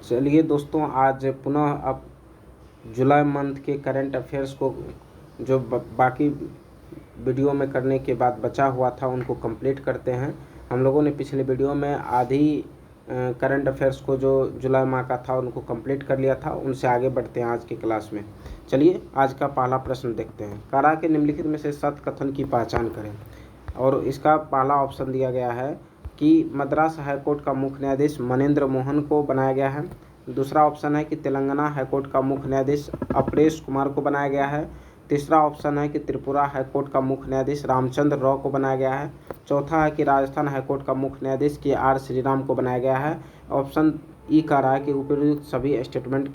चलिए दोस्तों, आज पुनः अब जुलाई मंथ के करंट अफेयर्स को जो बाकी वीडियो में करने के बाद बचा हुआ था उनको कंप्लीट करते हैं। हम लोगों ने पिछले वीडियो में आधी करंट अफेयर्स को जो जुलाई माह का था उनको कंप्लीट कर लिया था। उनसे आगे बढ़ते हैं आज की क्लास में। चलिए आज का पहला प्रश्न देखते हैं। कारा के निम्नलिखित में से सत्य कथन की पहचान करें। और इसका पहला ऑप्शन दिया गया है कि मद्रास हाईकोर्ट का मुख्य न्यायाधीश मनेंद्र मोहन को बनाया गया है। दूसरा ऑप्शन है कि तेलंगाना हाईकोर्ट का मुख्य न्यायाधीश अपरेश कुमार को बनाया गया है। तीसरा ऑप्शन है कि त्रिपुरा हाईकोर्ट का मुख्य न्यायाधीश रामचंद्र राव को बनाया गया है। चौथा है कि राजस्थान हाईकोर्ट का मुख्य न्यायाधीश के आर श्रीराम को बनाया गया है। ऑप्शन ई कह रहा है कि उपयुक्त सभी स्टेटमेंट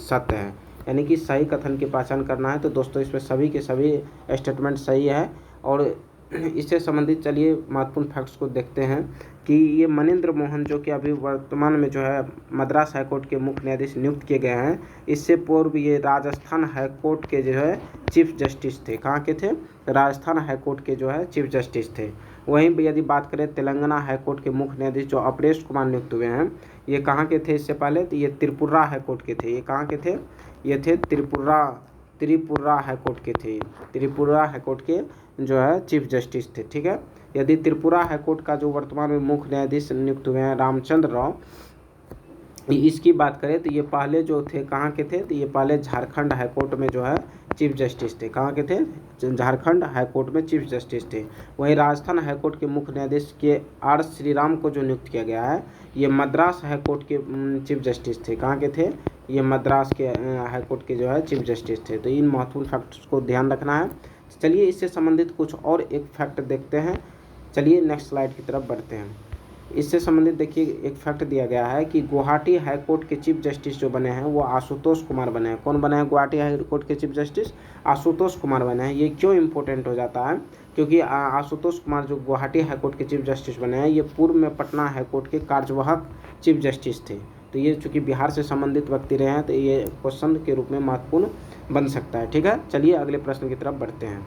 सत्य है, यानी कि सही कथन की पहचान करना है। तो दोस्तों इसमें सभी के सभी स्टेटमेंट सही है। और इससे संबंधित चलिए महत्वपूर्ण फैक्ट्स को देखते हैं कि ये मनेंद्र मोहन जो कि अभी वर्तमान में जो है मद्रास हाईकोर्ट के मुख्य न्यायाधीश नियुक्त किए गए हैं, इससे पूर्व ये राजस्थान हाईकोर्ट के जो है चीफ जस्टिस थे। कहाँ के थे? राजस्थान हाईकोर्ट के जो है चीफ जस्टिस थे। वहीं यदि बात करें तेलंगाना हाईकोर्ट के मुख्य न्यायाधीश जो अपरेश कुमार नियुक्त हुए हैं, ये कहाँ के थे इससे पहले? तो ये त्रिपुरा हाईकोर्ट के थे। ये कहाँ के थे? ये थे त्रिपुरा हाईकोर्ट के थे। त्रिपुरा हाईकोर्ट के जो है चीफ जस्टिस थे। ठीक है। यदि त्रिपुरा हाईकोर्ट का जो वर्तमान में मुख्य न्यायाधीश नियुक्त हुए हैं रामचंद्र राव, इसकी बात करें तो ये पहले जो थे कहाँ के थे? तो ये पहले झारखंड हाईकोर्ट में जो है चीफ जस्टिस थे। कहाँ के थे? झारखंड हाईकोर्ट में चीफ जस्टिस थे। वहीं राजस्थान हाईकोर्ट के मुख्य न्यायाधीश के आर श्रीराम को जो नियुक्त किया गया है, ये मद्रास हाईकोर्ट के चीफ जस्टिस थे। कहाँ के थे? ये मद्रास के हाईकोर्ट के जो है चीफ जस्टिस थे। तो इन महत्वपूर्ण फैक्ट्स को ध्यान रखना है। चलिए इससे संबंधित कुछ और एक फैक्ट देखते हैं। चलिए नेक्स्ट स्लाइड की तरफ बढ़ते हैं। इससे संबंधित देखिए एक फैक्ट दिया गया है कि गुवाहाटी हाईकोर्ट के चीफ जस्टिस जो बने हैं वो आशुतोष कुमार बने हैं। कौन बने हैं गुवाहाटी हाईकोर्ट के चीफ जस्टिस? आशुतोष कुमार बने हैं। ये क्यों इम्पोर्टेंट हो जाता है? क्योंकि आशुतोष कुमार जो गुवाहाटी हाईकोर्ट के चीफ जस्टिस बने हैं, ये पूर्व में पटना हाईकोर्ट के कार्यवाहक चीफ जस्टिस थे। तो ये चूँकि बिहार से संबंधित व्यक्ति रहे हैं, तो ये क्वेश्चन के रूप में महत्वपूर्ण बन सकता है। ठीक है। चलिए अगले प्रश्न की तरफ बढ़ते हैं।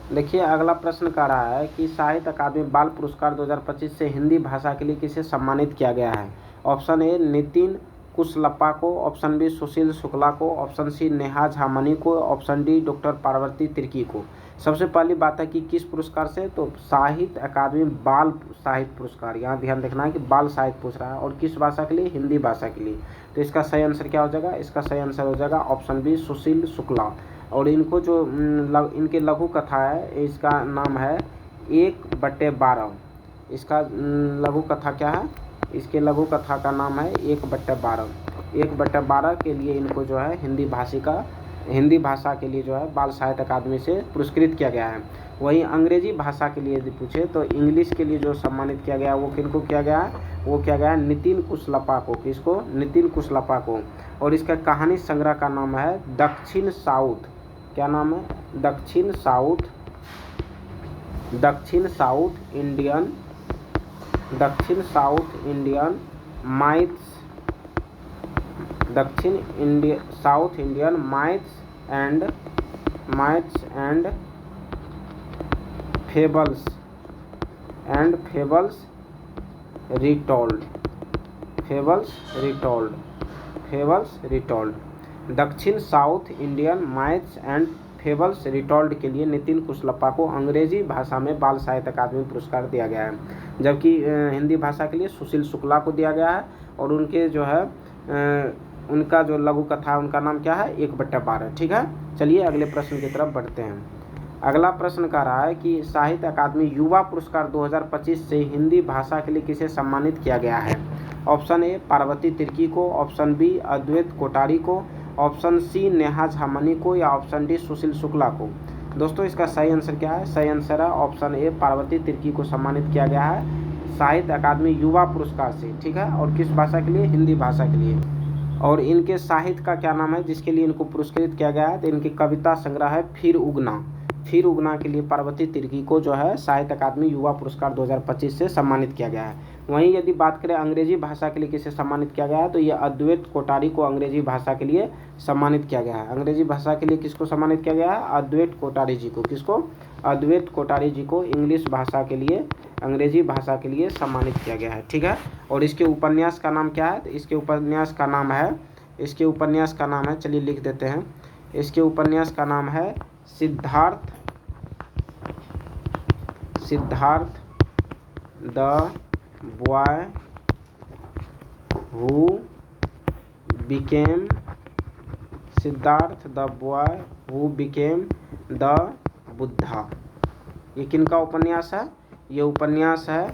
देखिए अगला प्रश्न कह रहा है कि साहित्य अकादमी बाल पुरस्कार 2025 से हिंदी भाषा के लिए किसे सम्मानित किया गया है? ऑप्शन ए नितिन कुशलप्पा को, ऑप्शन बी सुशील शुक्ला को, ऑप्शन सी नेहा झामनी को, option D doctor Parvati Tirkey को। सबसे पहली बात है कि किस पुरस्कार से? तो साहित्य अकादमी बाल साहित्य पुरस्कार। यहाँ ध्यान रखना है कि बाल साहित्य पूछ रहा है और किस भाषा के लिए? हिंदी भाषा के लिए। तो इसका सही आंसर क्या हो जाएगा? इसका सही आंसर हो जाएगा ऑप्शन बी सुशील शुक्ला। और इनको जो इनके लघु कथा है, इसका नाम है 1/12। इसका लघु कथा क्या है? इसके लघु कथा का नाम है 1/12। 1/12 के लिए इनको जो है हिंदी भाषा के लिए जो है बाल साहित्य अकादमी से पुरस्कृत किया गया है। वहीं अंग्रेजी भाषा के लिए यदि पूछे तो इंग्लिश के लिए जो सम्मानित किया गया वो किनको किया गया है? वो किया गया है नितिन कुशलप्पा को। किसको? नितिन कुशलप्पा को। और इसका कहानी संग्रह का नाम है दक्षिण साउथ। क्या नाम है? दक्षिण South Indian myths and fables retold. दक्षिण South Indian myths and fables retold के लिए नितिन कुशलप्पा को अंग्रेजी भाषा में बाल साहित्य अकादमी पुरस्कार दिया गया है, जबकि हिंदी भाषा के लिए सुशील शुक्ला को दिया गया है। और उनके जो है उनका जो लघु कथा है उनका नाम क्या है? 1/12। ठीक है। चलिए अगले प्रश्न की तरफ बढ़ते हैं। अगला प्रश्न कह रहा है कि साहित्य अकादमी युवा पुरस्कार 2025 से हिंदी भाषा के लिए किसे सम्मानित किया गया है? ऑप्शन ए पार्वती तिर्की को, ऑप्शन बी अद्वैत कोठारी को, ऑप्शन सी नेहा झामनी को, या ऑप्शन डी सुशील शुक्ला को। दोस्तों इसका सही आंसर क्या है? सही आंसर है ऑप्शन ए पार्वती तिर्की को सम्मानित किया गया है साहित्य अकादमी युवा पुरस्कार से। ठीक है। और किस भाषा के लिए? हिंदी भाषा के लिए। और इनके साहित्य का क्या नाम है जिसके लिए इनको पुरस्कृत किया गया है? तो इनकी कविता संग्रह है फिर उगना के लिए पार्वती तिर्की को जो है साहित्य अकादमी युवा पुरस्कार 2025 से सम्मानित किया गया है। वहीं यदि बात करें अंग्रेजी भाषा के लिए किसे सम्मानित किया गया है, तो ये अद्वैत कोठारी को अंग्रेजी भाषा के लिए सम्मानित किया गया है। अंग्रेजी भाषा के लिए किसको सम्मानित किया गया है? अद्वैत कोठारी जी को। किसको? अद्वैत कोठारी जी को इंग्लिश भाषा के लिए, अंग्रेजी भाषा के लिए सम्मानित किया गया है। ठीक है। और इसके उपन्यास का नाम क्या है? तो इसके उपन्यास का नाम है, चलिए लिख देते हैं। इसके उपन्यास का नाम है Siddharth the boy who became the Buddha. ये किनका उपन्यास है? ये उपन्यास है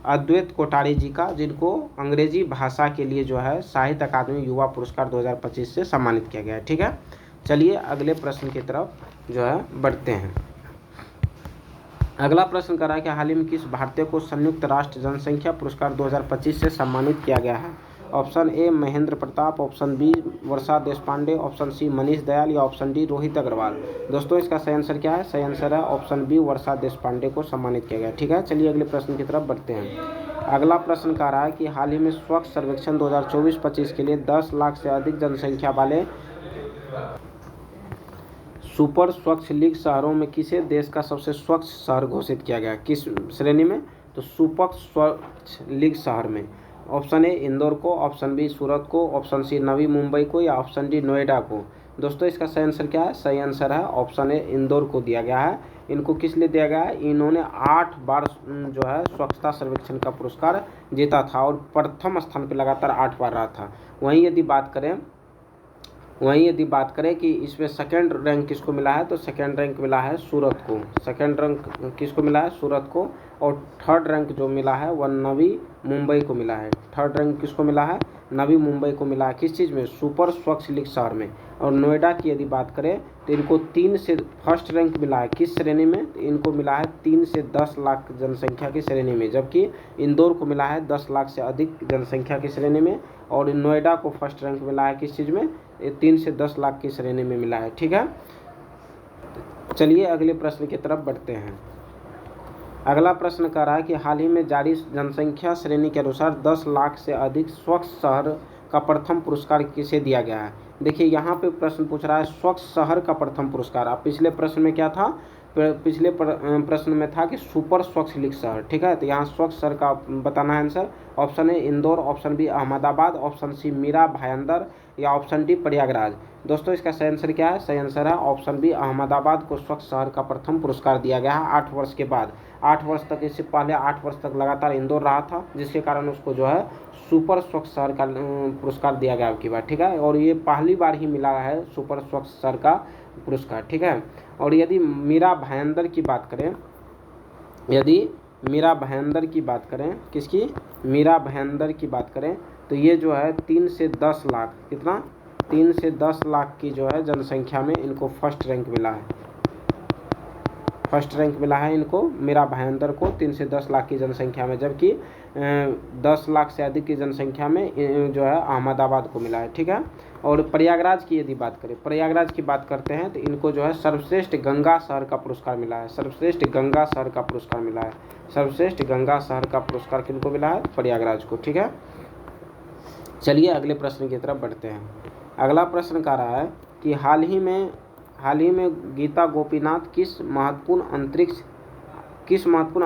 अद्वैत कोठारी जी का, जिनको अंग्रेजी भाषा के लिए जो है साहित्य अकादमी युवा पुरस्कार 2025 से सम्मानित किया गया है। ठीक है। चलिए अगले प्रश्न की तरफ जो है बढ़ते हैं। अगला प्रश्न कर रहा है कि हाल ही में किस भारतीय को संयुक्त राष्ट्र जनसंख्या पुरस्कार 2025 से सम्मानित किया गया है? Option A Mahendra Pratap, option B Varsha Deshpande, option C Manish Dayal या ऑप्शन डी रोहित अग्रवाल। दोस्तों इसका सही आंसर क्या है? सही आंसर है ऑप्शन बी वर्षा देशपांडे को सम्मानित किया गया। ठीक है। चलिए अगले प्रश्न की तरफ बढ़ते हैं। अगला प्रश्न कह रहा है कि हाल ही में स्वच्छ सर्वेक्षण 2024-25 के लिए 10 लाख से अधिक जनसंख्या वाले सुपर स्वच्छ लीग शहरों में किसे देश का सबसे स्वच्छ शहर घोषित किया गया? किस श्रेणी में? तो सुपर स्वच्छ लीग शहर में। ऑप्शन ए इंदौर को, ऑप्शन बी सूरत को, ऑप्शन सी नवी मुंबई को या ऑप्शन डी नोएडा को। दोस्तों इसका सही आंसर क्या है? सही आंसर है ऑप्शन ए इंदौर को दिया गया है। इनको किस लिए दिया गया है? इन्होंने 8 बार जो है स्वच्छता सर्वेक्षण का पुरस्कार जीता था और प्रथम स्थान पर लगातार 8 बार रहा था। वहीं यदि बात करें कि इसमें सेकंड रैंक किसको मिला है, तो सेकंड रैंक मिला है सूरत को। सेकंड रैंक किसको मिला है? सूरत को। और थर्ड रैंक जो मिला है वह नवी मुंबई को मिला है। थर्ड रैंक किसको मिला है? नवी मुंबई को मिला है। किस चीज़ में? सुपर स्वच्छ लीग शहर में। और नोएडा की यदि बात करें तो इनको 3 से फर्स्ट रैंक मिला है। किस श्रेणी में? तो इनको मिला है 3 से 10 लाख जनसंख्या की श्रेणी में, जबकि इंदौर को मिला है 10 लाख से अधिक जनसंख्या की श्रेणी में। और नोएडा को फर्स्ट रैंक मिला है किस चीज़ में? 3 से 10 लाख की श्रेणी में मिला है। ठीक है। चलिए अगले प्रश्न की तरफ बढ़ते हैं। अगला प्रश्न कह रहा है कि हाल ही में जारी जनसंख्या श्रेणी के अनुसार 10 लाख से अधिक स्वच्छ शहर का प्रथम पुरस्कार किसे दिया गया है? देखिए यहाँ पे प्रश्न पूछ रहा है स्वच्छ शहर का प्रथम पुरस्कार। अब पिछले प्रश्न में क्या था? पिछले प्रश्न में था कि सुपर स्वच्छ लीग शहर। ठीक है। तो यहाँ स्वच्छ शहर का बताना है answer. Option A Indore, option B Ahmedabad, option C Mira Bhayandar या ऑप्शन डी प्रयागराज। दोस्तों इसका सही आंसर क्या है? सही आंसर है ऑप्शन बी अहमदाबाद को स्वच्छ शहर का प्रथम पुरस्कार दिया गया है 8 वर्ष के बाद। 8 वर्ष तक, इससे पहले 8 वर्ष तक लगातार इंदौर रहा था, जिसके कारण उसको जो है सुपर स्वच्छ शहर का पुरस्कार दिया गया आपकी बात। ठीक है। और ये पहली बार ही मिला है सुपर स्वच्छ शहर का पुरस्कार। ठीक है। और यदि मीरा भायंदर की बात करें, किसकी? मीरा भायंदर की बात करें तो ये जो है 3 से 10 लाख, कितना? 3 से 10 लाख की जो है जनसंख्या में इनको फर्स्ट रैंक मिला है। इनको मीरा भायंदर को 3 से 10 लाख की जनसंख्या में, जबकि 10 लाख से अधिक की जनसंख्या में जो है अहमदाबाद को मिला है। ठीक है। और प्रयागराज की यदि बात करें, प्रयागराज की बात करते हैं तो इनको जो है सर्वश्रेष्ठ गंगा शहर का पुरस्कार मिला है। सर्वश्रेष्ठ गंगा शहर का पुरस्कार किनको मिला है? प्रयागराज को। ठीक है। चलिए अगले प्रश्न की तरफ बढ़ते हैं। अगला प्रश्न कह रहा है कि हाल ही में गीता गोपीनाथ किस महत्वपूर्ण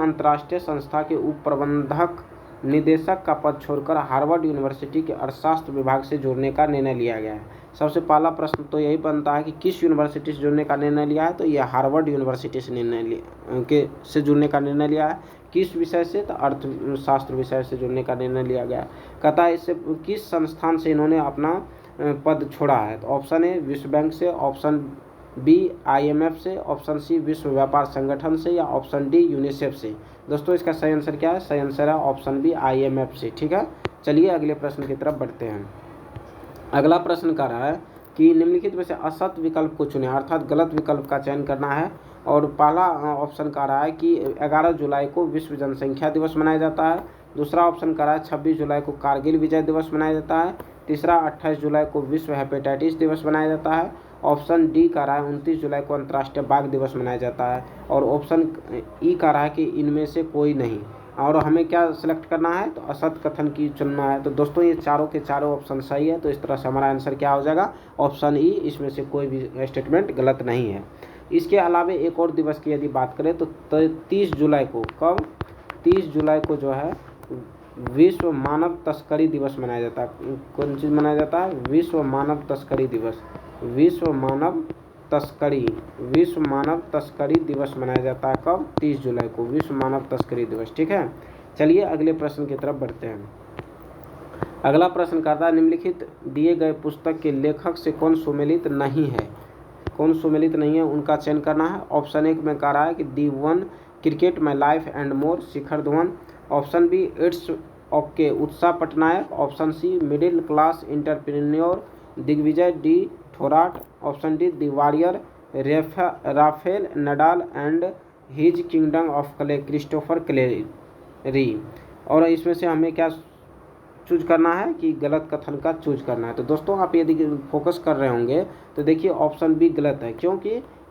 अंतर्राष्ट्रीय संस्था के उप प्रबंधक निदेशक का पद छोड़कर हार्वर्ड यूनिवर्सिटी के अर्थशास्त्र विभाग से जुड़ने का निर्णय लिया गया है? सबसे पहला प्रश्न तो यही बनता है कि किस यूनिवर्सिटी से जुड़ने का निर्णय लिया है? तो यह हार्वर्ड यूनिवर्सिटी से जुड़ने का निर्णय लिया है। किस विषय से? तो अर्थशास्त्र विषय से जुड़ने का निर्णय लिया गया है। कहता है इससे किस संस्थान से इन्होंने अपना पद छोड़ा है? तो ऑप्शन ए विश्व बैंक से, ऑप्शन बी IMF से, ऑप्शन सी विश्व व्यापार संगठन से या ऑप्शन डी यूनिसेफ से। दोस्तों इसका सही आंसर क्या है? सही आंसर है ऑप्शन बी IMF से। ठीक है। चलिए अगले प्रश्न की तरफ बढ़ते हैं। अगला प्रश्न कह रहा है कि निम्नलिखित में से असत विकल्प को चुनें, अर्थात गलत विकल्प का चयन करना है। और पहला ऑप्शन कह रहा है कि 11 जुलाई को विश्व जनसंख्या दिवस मनाया जाता है। दूसरा ऑप्शन कह रहा है 26 जुलाई को कारगिल विजय दिवस मनाया जाता है। तीसरा 28 जुलाई को विश्व हेपेटाइटिस दिवस मनाया जाता है। ऑप्शन डी कह रहा है 29 जुलाई को अंतर्राष्ट्रीय बाघ दिवस मनाया जाता है। और ऑप्शन ई कह रहा है कि इनमें से कोई नहीं। और हमें क्या सिलेक्ट करना है, तो असत कथन की चुनना है। तो दोस्तों ये चारों के चारों ऑप्शन सही है, तो इस तरह से हमारा आंसर क्या हो जाएगा, ऑप्शन ई। इसमें से कोई भी स्टेटमेंट गलत नहीं है। इसके अलावा एक और दिवस की यदि बात करें तो 30 जुलाई को, कब, 30 जुलाई को जो है विश्व मानव तस्करी दिवस मनाया जाता है। कौन चीज़ मनाया जाता है, विश्व मानव तस्करी दिवस। विश्व मानव तस्करी दिवस मनाया जाता है कब, 30 जुलाई को, विश्व मानव तस्करी दिवस। ठीक है, चलिए अगले प्रश्न की तरफ बढ़ते हैं। अगला प्रश्न कहता है निम्नलिखित दिए गए पुस्तक के लेखक से कौन सुमेलित नहीं है, कौन सुमेलित नहीं है उनका चयन करना है। ऑप्शन एक में कह रहा है कि the one, cricket my life and more, Shikhar Dhawan. Option B, it's okay, Utsah Patnaik. Option C, middle class entrepreneur, Digvijay D Thorat. Option D, the warrior, Rafael Nadal and his kingdom of clay, Christopher Clarey. और इसमें से हमें क्या चूज करना है कि गलत कथन का चूज करना है। तो दोस्तों आप यदि फोकस कर रहे होंगे तो देखिए ऑप्शन बी गलत है।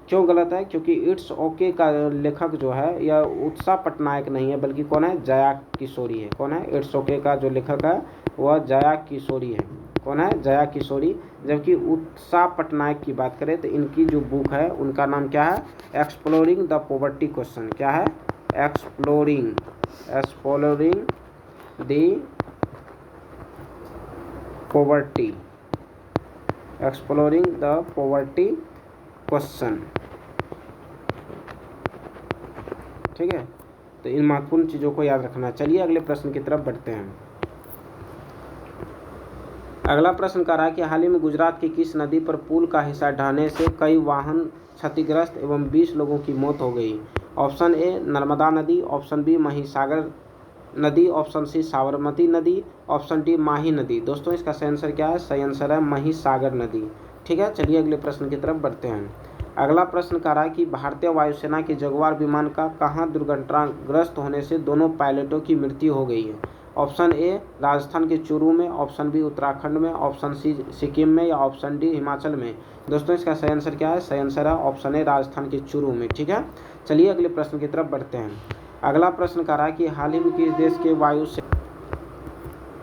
क्यों गलत है, क्योंकि इट्स ओके का लेखक जो है यह उत्साह पटनायक नहीं है, बल्कि कौन है, जया किशोरी है। कौन है, इट्स ओके का जो लेखक है वह जया किशोरी है। कौन है, जया किशोरी। जबकि उत्साह पटनायक की बात करें तो इनकी जो बुक है उनका नाम क्या है, एक्सप्लोरिंग द पॉवर्टी क्वेश्चन। क्या है, exploring the poverty, exploring the poverty question. ठीक है, तो इन महत्वपूर्ण चीज़ों को याद रखना। चलिए अगले प्रश्न की तरफ बढ़ते हैं। अगला प्रश्न कह रहा है कि हाल ही में गुजरात की किस नदी पर पुल का हिस्सा ढहने से कई वाहन क्षतिग्रस्त एवं 20 लोगों की मौत हो गई। ऑप्शन ए, नर्मदा नदी। ऑप्शन बी, महिसागर नदी। ऑप्शन सी, साबरमती नदी। ऑप्शन डी, माही नदी। दोस्तों इसका सही आंसर क्या है, सही आंसर है महिसागर नदी। ठीक है, चलिए अगले प्रश्न की तरफ बढ़ते हैं। अगला प्रश्न कह रहा है कि भारतीय वायुसेना के जगुआर विमान का कहाँ दुर्घटनाग्रस्त होने से दोनों पायलटों की मृत्यु हो गई है। ऑप्शन ए, राजस्थान के चूरू में। ऑप्शन बी, उत्तराखंड में। ऑप्शन सी, सिक्किम में। या ऑप्शन डी, हिमाचल में। दोस्तों इसका सही आंसर क्या है, सही आंसर है ऑप्शन ए, राजस्थान के चूरू में। ठीक है, चलिए अगले प्रश्न की तरफ बढ़ते हैं। अगला प्रश्न कह रहा है कि हाल ही में किस देश के वायुसेना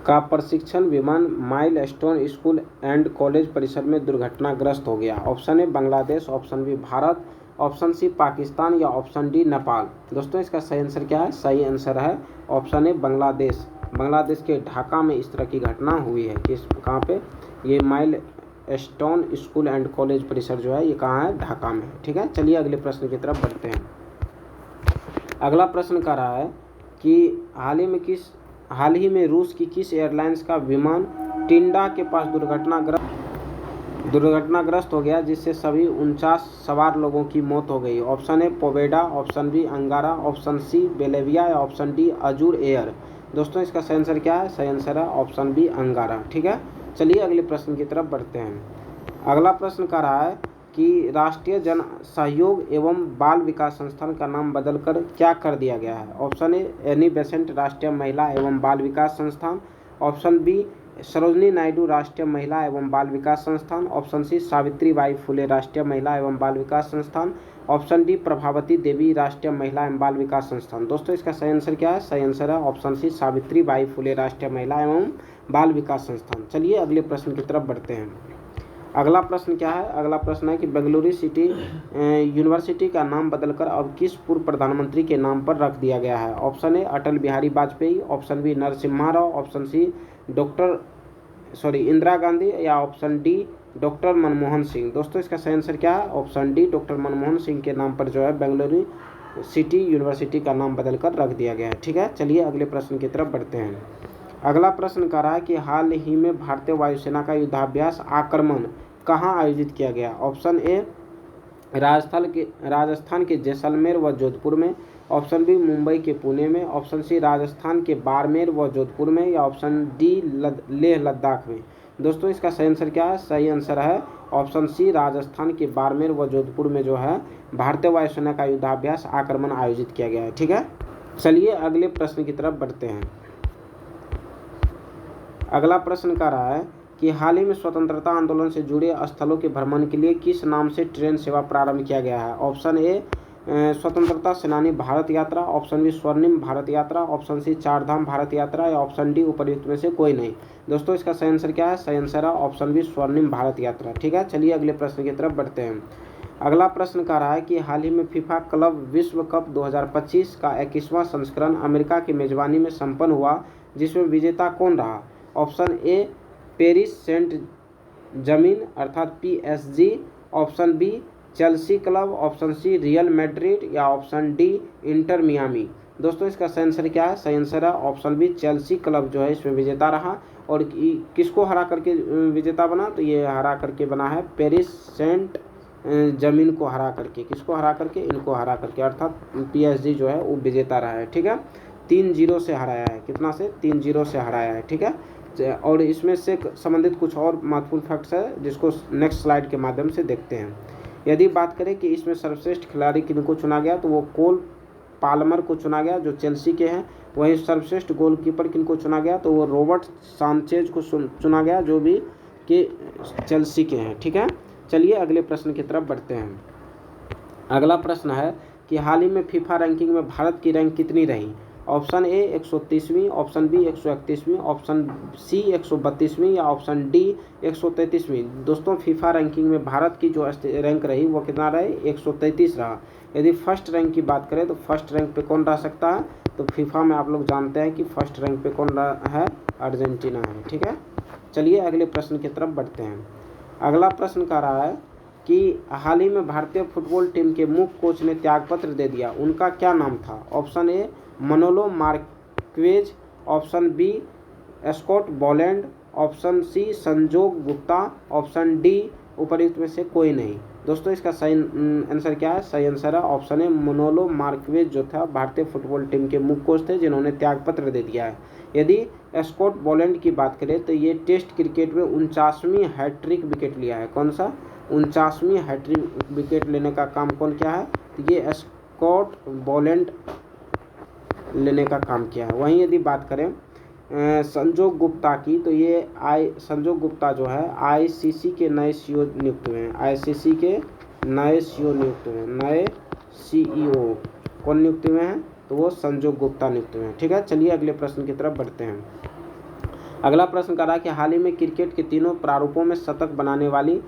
का प्रशिक्षण विमान माइलस्टोन स्कूल एंड कॉलेज परिसर में दुर्घटनाग्रस्त हो गया। Option A, Bangladesh. Option B, Bharat. Option C, Pakistan. या ऑप्शन डी, नेपाल। दोस्तों इसका सही आंसर क्या है, सही आंसर है ऑप्शन ए, बांग्लादेश। बांग्लादेश के ढाका में इस तरह की घटना हुई है। किस, कहाँ पे, ये माइलस्टोन स्कूल एंड कॉलेज परिसर जो है ये कहाँ है, ढाका में है। ठीक है, चलिए अगले प्रश्न की तरफ बढ़ते हैं। अगला प्रश्न कह रहा है कि हाल ही में रूस की किस एयरलाइंस का विमान टिंडा के पास दुर्घटनाग्रस्त हो गया, जिससे सभी 49 सवार लोगों की मौत हो गई। Option A, Poveda. Option B, Angara. Option C, Belavia. या ऑप्शन डी, अजूर एयर। दोस्तों इसका सही आंसर क्या है, सही आंसर है ऑप्शन बी, अंगारा। ठीक है, चलिए अगले प्रश्न की तरफ बढ़ते हैं। अगला प्रश्न कह रहा है कि राष्ट्रीय जन सहयोग एवं बाल विकास संस्थान का नाम बदलकर क्या कर दिया गया है। ऑप्शन ए, एनी बेसेंट राष्ट्रीय महिला एवं बाल विकास संस्थान। ऑप्शन बी, सरोजनी नायडू राष्ट्रीय महिला एवं बाल विकास संस्थान। ऑप्शन सी, सावित्रीबाई फुले राष्ट्रीय महिला एवं बाल विकास संस्थान। ऑप्शन डी, प्रभावती देवी राष्ट्रीय महिला एवं बाल विकास संस्थान। दोस्तों इसका सही आंसर क्या है, सही आंसर है ऑप्शन सी, सावित्रीबाई फुले राष्ट्रीय महिला एवं बाल विकास संस्थान। चलिए अगले प्रश्न की तरफ बढ़ते हैं। अगला प्रश्न क्या है, अगला प्रश्न है कि बेंगलुरु सिटी यूनिवर्सिटी का नाम बदलकर अब किस पूर्व प्रधानमंत्री के नाम पर रख दिया गया है। Option A, Atal Bihari Vajpayee. Option B, Narasimha Rao. Option C, Indira Gandhi. या option D, doctor Manmohan Singh. दोस्तों इसका सही आंसर क्या है, option D, doctor Manmohan Singh के नाम पर जो है बेंगलुरु सिटी यूनिवर्सिटी का नाम बदलकर रख दिया गया है। ठीक है, चलिए अगले प्रश्न की तरफ बढ़ते हैं। अगला प्रश्न कह रहा है कि हाल ही में भारतीय वायुसेना का युद्धाभ्यास आक्रमण कहाँ आयोजित किया गया। ऑप्शन ए, राजस्थान के जैसलमेर व जोधपुर में। ऑप्शन बी, मुंबई के पुणे में। ऑप्शन सी, राजस्थान के बाड़मेर व जोधपुर में। या ऑप्शन डी, लेह लद्दाख में। दोस्तों इसका सही आंसर क्या है, सही आंसर है ऑप्शन सी, राजस्थान के बाड़मेर व जोधपुर में जो है भारतीय वायुसेना का युद्धाभ्यास आक्रमण आयोजित किया गया है। ठीक है, चलिए अगले प्रश्न की तरफ बढ़ते हैं। अगला प्रश्न कह रहा है कि हाल ही में स्वतंत्रता आंदोलन से जुड़े स्थलों के भ्रमण के लिए किस नाम से ट्रेन सेवा प्रारंभ किया गया है। ऑप्शन ए, स्वतंत्रता सेनानी भारत यात्रा, ऑप्शन बी स्वर्णिम भारत यात्रा, ऑप्शन सी चार धाम भारत यात्रा, या ऑप्शन डी उपर्युक्त में से कोई नहीं। दोस्तों इसका सही आंसर क्या है? सही आंसर है ऑप्शन बी स्वर्णिम भारत यात्रा। ठीक है, चलिए अगले प्रश्न की तरफ बढ़ते हैं। अगला प्रश्न कह रहा है कि हाल ही में फीफा क्लब विश्व कप 2025 का 21वां संस्करण अमेरिका की मेजबानी में संपन्न हुआ, जिसमें विजेता कौन रहा? Option A Paris Saint Germain अर्थात PSG, option B Chelsea club, option C Real Madrid, या ऑप्शन डी इंटर मियामी। दोस्तों इसका सही आंसर क्या है? सही आंसर है ऑप्शन बी चेल्सी क्लब जो है इसमें विजेता रहा। और किसको हरा करके विजेता बना? तो ये हरा करके बना है पेरिस सेंट जमीन को हरा करके। किसको हरा करके? इनको हरा करके, अर्थात PSG जो है वो विजेता रहा है। ठीक है, 3-0 से हराया है। कितना से? 3-0 से हराया है। ठीक है, और इसमें से संबंधित कुछ और महत्वपूर्ण फैक्ट्स है जिसको नेक्स्ट स्लाइड के माध्यम से देखते हैं। यदि बात करें कि इसमें सर्वश्रेष्ठ खिलाड़ी किनको चुना गया, तो वो कोल पाल्मर को चुना गया जो चेल्सी के हैं। वहीं सर्वश्रेष्ठ गोलकीपर किनको चुना गया, तो वो रॉबर्ट सांचेज को चुना गया जो भी कि चेल्सी के हैं। ठीक है, चलिए अगले प्रश्न की तरफ बढ़ते हैं। अगला प्रश्न है कि हाल ही में फीफा रैंकिंग में भारत की रैंक कितनी रही? ऑप्शन ए 130वीं, ऑप्शन बी 131वीं, ऑप्शन सी 132वीं, या ऑप्शन डी 133वीं। दोस्तों फीफा रैंकिंग में भारत की जो रैंक रही वो कितना रही? 133 रहा। यदि फर्स्ट रैंक की बात करें तो फर्स्ट रैंक पे कौन रह सकता है? तो फीफा में आप लोग जानते हैं कि फर्स्ट रैंक पे कौन है? अर्जेंटीना है। ठीक है, चलिए अगले प्रश्न की तरफ बढ़ते हैं। अगला प्रश्न कह रहा है कि हाल ही में भारतीय फुटबॉल टीम के मुख्य कोच ने त्यागपत्र दे दिया, उनका क्या नाम था? Option A Manolo Marquez, option B Scott Boland, option C Sanjog Gupta, option D उपर्युक्त में से कोई नहीं। दोस्तों इसका सही आंसर क्या है? सही आंसर है ऑप्शन ए मनोलो मार्क्वेज जो था भारतीय फुटबॉल टीम के मुख्य कोच थे जिन्होंने त्यागपत्र दे दिया है। यदि स्कॉट बोलैंड की बात करें तो ये टेस्ट क्रिकेट में 49वीं हैट्रिक विकेट लिया है। कौन सा? 49वीं हैट्रिक विकेट लेने का काम कौन किया है? तो ये स्कॉट बोलैंड लेने का काम किया है। वहीं यदि बात करें संजोग गुप्ता की, तो ये संजोग गुप्ता जो है ICC के नए CEO नियुक्त हुए हैं। ICC के नए CEO नियुक्त हुए हैं। नए CEO कौन नियुक्त हुए हैं? तो वो संजोग गुप्ता नियुक्त हुए हैं। ठीक है, चलिए अगले प्रश्न की तरफ बढ़ते हैं। अगला प्रश्न कर रहा है कि हाल ही में क्रिकेट के तीनों प्रारूपों में शतक बनाने वाली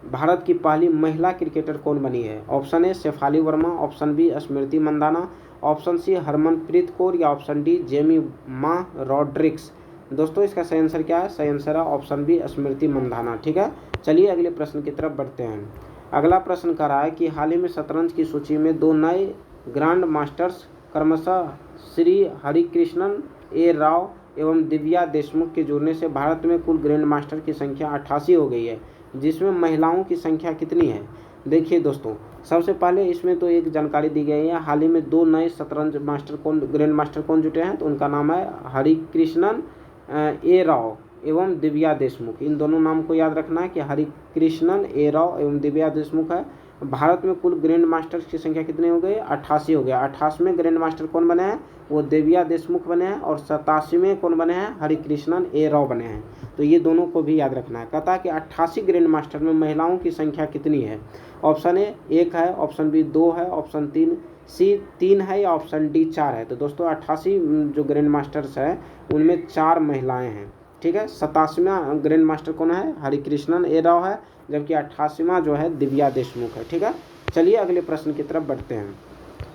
भारत की पहली महिला क्रिकेटर कौन बनी है? Option A Shafali Verma, option B Smriti Mandhana, option C Harmanpreet Kaur, या ऑप्शन डी जेमिमा रॉड्रिक्स। दोस्तों इसका सही आंसर क्या है? सही आंसर है ऑप्शन बी स्मृति मंदाना। ठीक है, चलिए अगले प्रश्न की तरफ बढ़ते हैं। अगला प्रश्न कर रहा है कि हाल ही में शतरंज की सूची में 2 नए ग्रैंड मास्टर्स क्रमशः श्री हरिकृष्णन ए राव एवं दिव्या देशमुख के जुड़ने से भारत में कुल ग्रैंड मास्टर की संख्या 88 हो गई है, जिसमें महिलाओं की संख्या कितनी है? देखिए दोस्तों, सबसे पहले इसमें तो एक जानकारी दी गई है, हाल ही में 2 नए शतरंज मास्टर ग्रैंड मास्टर कौन जुटे हैं? तो उनका नाम है हरिकृष्णन ए राव एवं दिव्या देशमुख। इन दोनों नाम को याद रखना है कि हरिकृष्णन ए राव एवं दिव्या देशमुख है। भारत में कुल ग्रैंड मास्टर्स की संख्या कितनी हो गई? 88 हो गया। 88वें ग्रैंड मास्टर कौन बने हैं? वो दिव्या देशमुख बने हैं। और 87वें कौन बने हैं? हरिकृष्णन ए राव बने हैं। तो ये दोनों को भी याद रखना है। कहता है कि 88 ग्रैंड मास्टर में महिलाओं की संख्या कितनी है? ऑप्शन ए 1 है, ऑप्शन बी 2 है, ऑप्शन सी 3 है, या ऑप्शन डी 4 है। तो दोस्तों 88 जो ग्रैंड मास्टर्स है उनमें 4 महिलाएँ हैं। ठीक है, 87वां ग्रैंड मास्टर कौन है? हरिकृष्णन ए राव है, जबकि 88वां जो है दिव्या देशमुख है। ठीक है, चलिए अगले प्रश्न की तरफ बढ़ते हैं।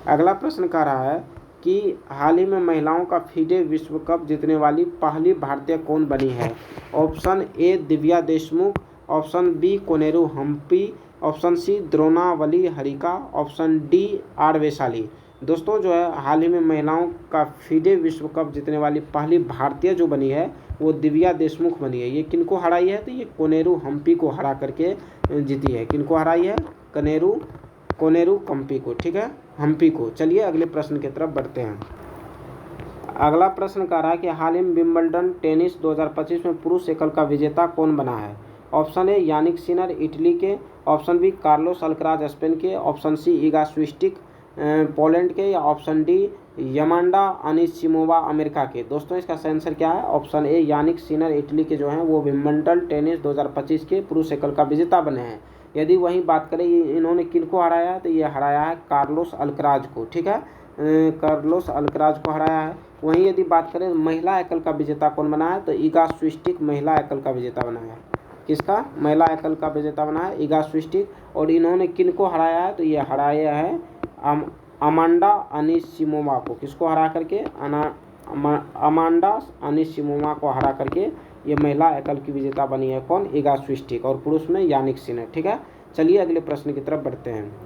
अगला प्रश्न कह रहा है कि हाल ही में महिलाओं का फीडे विश्व कप जीतने वाली पहली भारतीय कौन बनी है? Option A Divya Deshmukh, option B Koneru Humpy, option C Dronavalli Harika, option D R Vaishali. दोस्तों जो है हाल ही में महिलाओं का फीडे विश्व कप जीतने वाली पहली भारतीय जो बनी है वो दिव्या देशमुख बनी है। ये किनको हराई है? तो ये कोनेरू हम्पी को हरा करके जीती है। किनको हराई है? कोनेरू हम्पी को। ठीक है, हम्पी को। चलिए अगले प्रश्न की तरफ बढ़ते हैं। अगला प्रश्न कह रहा है कि हाल ही में विंबलडन टेनिस 2025 में पुरुष एकल का विजेता कौन बना है? Option A Jannik Sinner Italy के, option B Carlos Alcaraz Spain के, option C Iga Swiatek Poland के, या option D Amanda Anisimova America के। दोस्तों इसका सही आंसर क्या है? Option A Jannik Sinner Italy के जो हैं वो विंबलडन टेनिस 2025 के पुरुष एकल का विजेता बने हैं। यदि वहीं बात करें इन्होंने किनको हराया है, तो ये हराया है कार्लोस अल्कराज को, ठीक है, कार्लोस अल्कराज को हराया है। वहीं यदि बात करें महिला एकल का विजेता कौन बना है, तो इगा स्विस्टिक महिला एकल का विजेता बना है। किसका? महिला एकल का विजेता बना है इगा स्विस्टिक। और इन्होंने किनको हराया है, तो ये हराया है अमांडा अनिसिमोवा को। किसको हरा करके? अमांडा अनिसिमोवा को हरा करके ये महिला एकल की विजेता बनी है। कौन? इगा स्विस्टिक। और पुरुष में यानिक सिनर, ठीक है। चलिए अगले प्रश्न की तरफ बढ़ते हैं।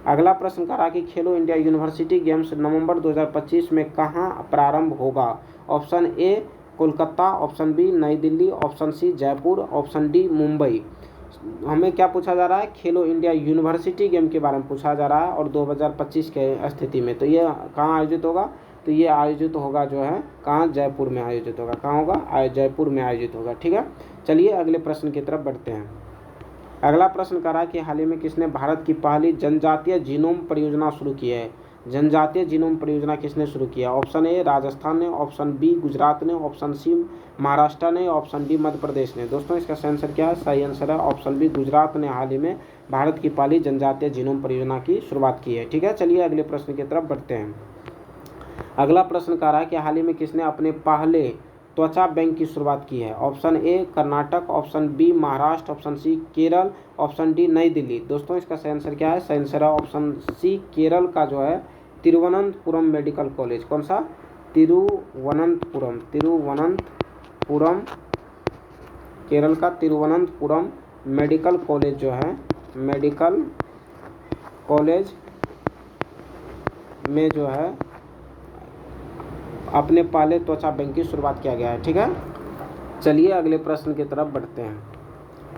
अगला प्रश्न कह रहा कि खेलो इंडिया यूनिवर्सिटी गेम्स नवंबर 2025 में कहाँ प्रारंभ होगा? Option A Kolkata, option B नई Delhi, option C Jaipur, option D Mumbai. हमें क्या पूछा जा रहा है? खेलो इंडिया यूनिवर्सिटी गेम के बारे में पूछा जा रहा है और 2025 के स्थिति में। तो ये कहाँ आयोजित होगा? तो ये आयोजित होगा जो है कहाँ? जयपुर में आयोजित होगा। कहाँ होगा? जयपुर में आयोजित होगा, ठीक है। चलिए अगले प्रश्न की तरफ बढ़ते हैं। अगला प्रश्न कह रहा है कि हाल ही में किसने भारत की पहली जनजातीय जीनोम परियोजना शुरू की है? जनजातीय जीनोम परियोजना किसने शुरू किया? ऑप्शन ए राजस्थान ने, ऑप्शन बी गुजरात ने, ऑप्शन सी महाराष्ट्र ने, ऑप्शन डी मध्य प्रदेश ने। दोस्तों इसका सही आंसर क्या है? सही आंसर है ऑप्शन बी, गुजरात ने हाल ही में भारत की पहली जनजातीय जीनोम परियोजना की शुरुआत की है, ठीक है। चलिए अगले प्रश्न की तरफ बढ़ते हैं। अगला प्रश्न कह रहा है कि हाल ही में किसने अपने पहले त्वचा बैंक की शुरुआत की है? Option A Karnataka, option B Maharashtra, option C Kerala, option D New Delhi. दोस्तों इसका सही आंसर क्या है? सही आंसर है ऑप्शन सी, केरल का जो है तिरुवनंतपुरम मेडिकल कॉलेज। कौन सा? तिरुवनंतपुरम, तिरुवनंतपुरम, केरल का तिरुवनंतपुरम मेडिकल कॉलेज जो है, मेडिकल कॉलेज में जो है अपने पहले त्वचा बैंक की शुरुआत किया गया है, ठीक है। चलिए अगले प्रश्न की तरफ बढ़ते हैं।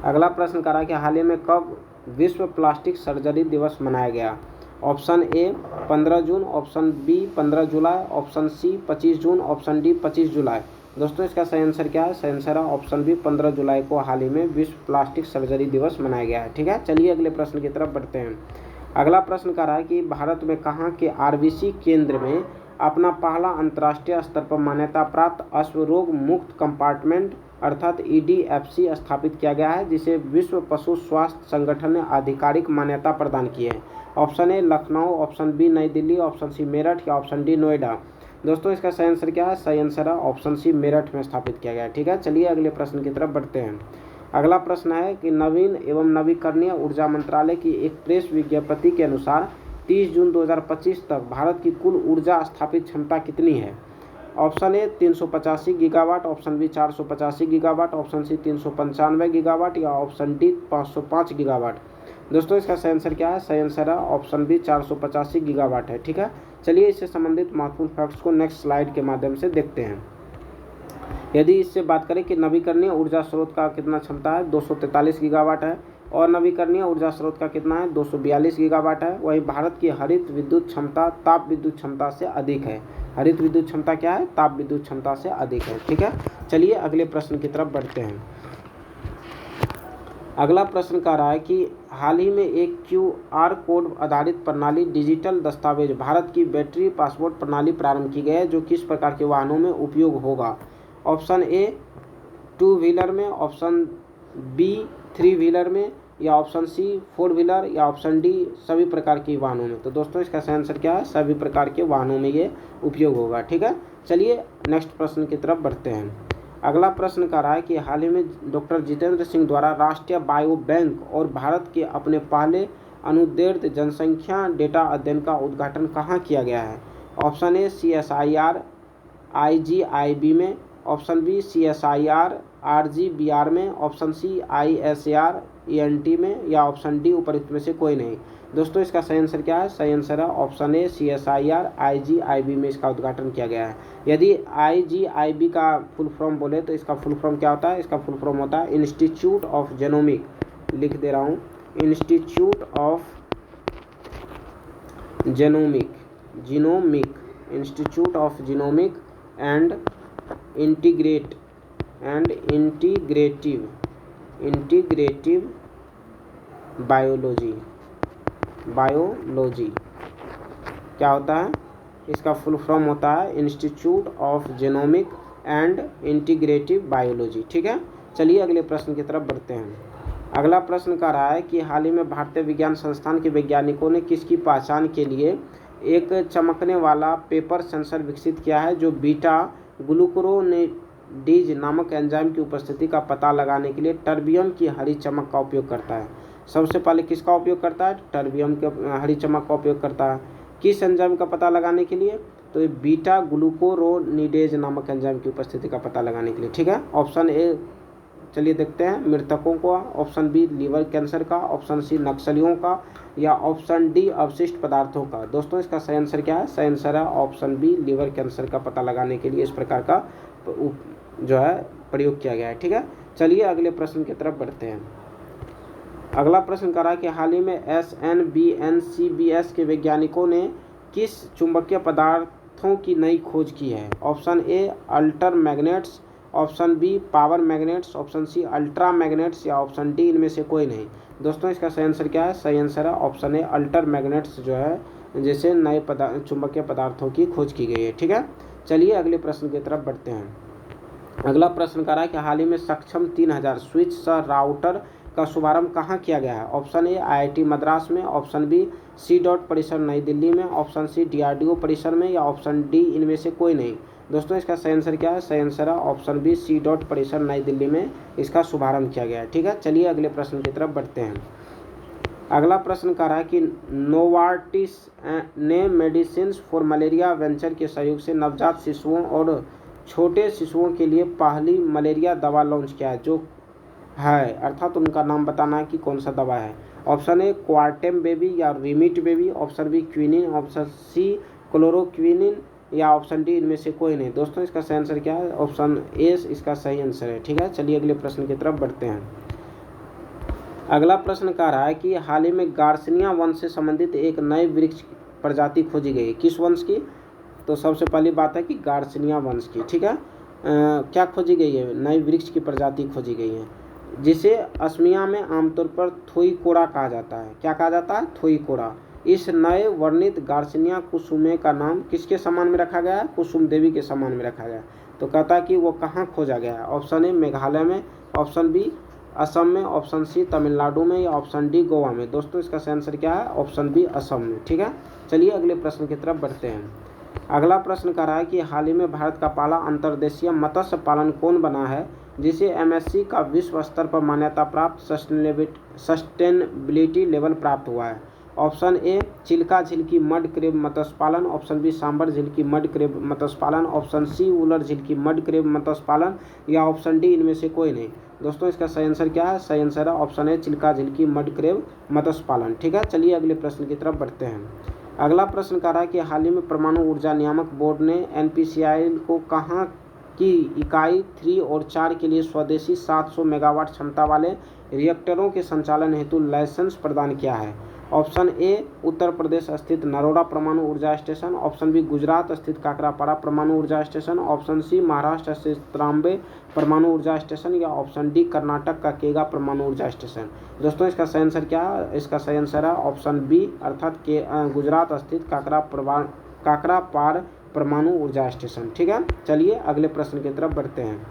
अगला प्रश्न कह रहा है कि हाल ही में कब विश्व प्लास्टिक सर्जरी दिवस मनाया गया? ऑप्शन ए 15 जून, ऑप्शन बी 15 जुलाई, ऑप्शन सी 25 जून, ऑप्शन डी 25 जुलाई। दोस्तों इसका सही आंसर क्या है? सही आंसर है ऑप्शन बी 15 जुलाई को हाल ही में विश्व प्लास्टिक सर्जरी दिवस मनाया गया है, ठीक है। चलिए अगले प्रश्न की तरफ बढ़ते हैं। अगला प्रश्न कह रहा है कि भारत में कहाँ के आरबीसी केंद्र में अपना पहला अंतर्राष्ट्रीय स्तर पर मान्यता प्राप्त अश्वरोग मुक्त कंपार्टमेंट अर्थात EDFC स्थापित किया गया है, जिसे विश्व पशु स्वास्थ्य संगठन ने आधिकारिक मान्यता प्रदान की है? Option A Lucknow, option B नई दिल्ली, ऑप्शन सी मेरठ या ऑप्शन डी नोएडा। दोस्तों इसका सही आंसर क्या है? सही आंसर है ऑप्शन सी मेरठ में स्थापित किया गया है, ठीक है। चलिए अगले प्रश्न की तरफ बढ़ते हैं। अगला प्रश्न है कि नवीन एवं नवीकरणीय ऊर्जा मंत्रालय की एक प्रेस विज्ञप्ति के अनुसार 30 जून 2025 तक भारत की कुल ऊर्जा स्थापित क्षमता कितनी है? Option A 385 gigawatt, option B 485 gigawatt, option C 395 gigawatt या ऑप्शन डी 505 गीगावाट। दोस्तों इसका सही आंसर क्या है? सही आंसर है ऑप्शन बी 485 गीगावाट है, ठीक है। चलिए इससे संबंधित महत्वपूर्ण फैक्ट्स को नेक्स्ट स्लाइड के माध्यम से देखते हैं। यदि इससे बात करें कि नवीकरणीय ऊर्जा स्रोत का कितना क्षमता है, 243 गीगावाट है, और नवीकरणीय ऊर्जा स्रोत का कितना है, 242 गीगावाट है। वही भारत की हरित विद्युत क्षमता ताप विद्युत क्षमता से अधिक है। हरित विद्युत क्षमता क्या है? ताप विद्युत क्षमता से अधिक है, ठीक है। चलिए अगले प्रश्न की तरफ बढ़ते हैं। अगला प्रश्न कह रहा है कि हाल ही में एक QR कोड आधारित प्रणाली डिजिटल दस्तावेज भारत की बैटरी पासपोर्ट प्रणाली प्रारंभ की गई है, जो किस प्रकार के वाहनों में उपयोग होगा? ऑप्शन ए 2 व्हीलर में, ऑप्शन बी 3 व्हीलर में या ऑप्शन सी 4 व्हीलर या ऑप्शन डी सभी प्रकार के वाहनों में। तो दोस्तों इसका सही आंसर क्या है? सभी प्रकार के वाहनों में ये उपयोग होगा, ठीक है। चलिए नेक्स्ट प्रश्न की तरफ बढ़ते हैं। अगला प्रश्न कह रहा है कि हाल ही में डॉक्टर जितेंद्र सिंह द्वारा राष्ट्रीय बायो बैंक और भारत के अपने पहले अनुदेर्त जनसंख्या डेटा अध्ययन का उद्घाटन कहाँ किया गया है? ऑप्शन ए CSIR IGIB में, ऑप्शन बी CSIR RGBR में, ऑप्शन सी ISAR ENT में या ऑप्शन डी उपरोक्त में से कोई नहीं। दोस्तों इसका सही आंसर क्या है? सही आंसर है ऑप्शन ए CSIR IGIB में इसका उद्घाटन किया गया है। यदि IGIB का फुल फॉर्म बोले तो इसका फुल फॉर्म क्या होता है? इसका फुल फॉर्म होता है इंस्टीट्यूट ऑफ जेनोमिक, लिख दे रहा हूँ, institute of genomic, institute of genomic and integrative biology क्या होता है? इसका फुल फॉर्म होता है institute of genomic and integrative biology, ठीक है। चलिए अगले प्रश्न की तरफ बढ़ते हैं। अगला प्रश्न कह रहा है कि हाल ही में भारतीय विज्ञान संस्थान के वैज्ञानिकों ने किसकी पहचान के लिए एक चमकने वाला पेपर सेंसर विकसित किया है जो बीटा ग्लूकुरोनिडेज नामक एंजाइम की उपस्थिति का पता लगाने के लिए टर्बियम की हरी चमक का उपयोग करता है। सबसे पहले किसका उपयोग करता है? टर्बियम के हरी चमक का उपयोग करता है। किस एंजाइम का पता लगाने के लिए? तो ये बीटा ग्लूकुरोनिडेज नामक एंजाइम की उपस्थिति का पता लगाने के लिए। ठीक है, ऑप्शन ए चलिए देखते हैं मृतकों का, ऑप्शन बी लीवर कैंसर का, ऑप्शन सी नक्सलियों का, या ऑप्शन डी अवशिष्ट पदार्थों का। दोस्तों इसका सही आंसर क्या है? सही आंसर है ऑप्शन बी लीवर कैंसर का पता लगाने के लिए इस प्रकार का जो है प्रयोग किया गया है। ठीक है, चलिए अगले प्रश्न की तरफ बढ़ते हैं। अगला प्रश्न कह रहा है कि हाल ही में SNBNCBS के वैज्ञानिकों ने किस चुंबकीय पदार्थों की नई खोज की है? Option A alter magnets, option B power magnets, option C ultra magnets, या ऑप्शन डी इनमें से कोई नहीं। दोस्तों इसका सही आंसर क्या है? सही आंसर है ऑप्शन ए अल्टर मैग्नेट्स जो है जैसे नए चुंबकीय पदार्थों की खोज की गई है। ठीक है, चलिए अगले प्रश्न की तरफ बढ़ते हैं। अगला प्रश्न कह रहा है कि हाल ही में सक्षम 3000 स्विच सह राउटर का शुभारंभ कहाँ किया गया है? ऑप्शन ए IIT मद्रास में, ऑप्शन बी C. परिसर नई दिल्ली में, ऑप्शन सी DRDO परिसर में, या ऑप्शन डी इनमें से कोई नहीं। दोस्तों इसका सही आंसर क्या है? सही आंसर है ऑप्शन बी C. परिसर नई दिल्ली में इसका शुभारंभ किया गया है। ठीक है, चलिए अगले प्रश्न की तरफ बढ़ते हैं। अगला प्रश्न कह रहा है कि नोवार्टिस ने मेडिसिन फॉर मलेरिया वेंचर के सहयोग से नवजात शिशुओं और छोटे शिशुओं के लिए पहली मलेरिया दवा लॉन्च किया है जो है, अर्थात उनका नाम बताना है कि कौन सा दवा है। ऑप्शन ए क्वार्टेम बेबी या रिमिट baby, option B quinine, option C chloroquine, या ऑप्शन डी इनमें से कोई नहीं। दोस्तों इसका सही आंसर क्या है? ऑप्शन ए इसका सही आंसर है। ठीक है, चलिए अगले प्रश्न की तरफ बढ़ते हैं। अगला प्रश्न कह रहा है कि हाल ही में गार्सिनिया वंश से संबंधित एक नए वृक्ष प्रजाति खोजी गई है। किस वंश की? तो सबसे पहली बात है कि गार्सिनिया वंश की। ठीक है, क्या खोजी गई है? नई वृक्ष की प्रजाति खोजी गई है जिसे असमिया में आमतौर पर थोईकोरा कहा जाता है। क्या कहा जाता है? थोईकोरा। इस नए वर्णित गार्सिनिया कुसुमे का नाम किसके समान में रखा गया है? कुसुम देवी के समान में रखा गया। तो कहता है कि वो कहाँ खोजा गया है? ऑप्शन ए मेघालय में, ऑप्शन बी असम में, ऑप्शन सी तमिलनाडु में, या ऑप्शन डी गोवा में। दोस्तों इसका सही आंसर क्या है? ऑप्शन बी असम में। ठीक है, चलिए अगले प्रश्न की तरफ बढ़ते हैं। अगला प्रश्न कह रहा है कि हाल ही में भारत का पहला अंतर्देशीय मत्स्य पालन कौन बना है जिसे MSC का विश्व स्तर पर मान्यता प्राप्त सस्टेनेबिलिटी लेवल प्राप्त हुआ है? ऑप्शन ए चिल्का झील की मड क्रेब मत्स्य पालन, ऑप्शन बी सांबर झील की मड क्रेब मत्स्य पालन, ऑप्शन सी उलर झील की मड क्रेब मत्स्य पालन, या ऑप्शन डी इनमें से कोई नहीं। दोस्तों इसका सही आंसर क्या है? सही आंसर है ऑप्शन ए चिल्का झील की मड क्रेब मत्स्य पालन। ठीक है, चलिए अगले प्रश्न की तरफ बढ़ते हैं। अगला प्रश्न कह रहा है कि हाल ही में परमाणु ऊर्जा नियामक बोर्ड ने NPCIL को कहाँ की इकाई 3 और 4 के लिए स्वदेशी 700 मेगावाट क्षमता वाले रिएक्टरों के संचालन हेतु लाइसेंस प्रदान किया है? ऑप्शन ए उत्तर प्रदेश स्थित नरोडा परमाणु ऊर्जा स्टेशन, ऑप्शन बी गुजरात स्थित काकरापाड़ा परमाणु ऊर्जा स्टेशन, ऑप्शन सी महाराष्ट्र स्थित त्रांबे परमाणु ऊर्जा स्टेशन, या ऑप्शन डी कर्नाटक का केगा परमाणु ऊर्जा स्टेशन। दोस्तों इसका सही आंसर क्या है? इसका सही आंसर है ऑप्शन बी अर्थात के गुजरात स्थित काकरापाड़ परमाणु ऊर्जा स्टेशन। ठीक है, चलिए अगले प्रश्न की तरफ बढ़ते हैं।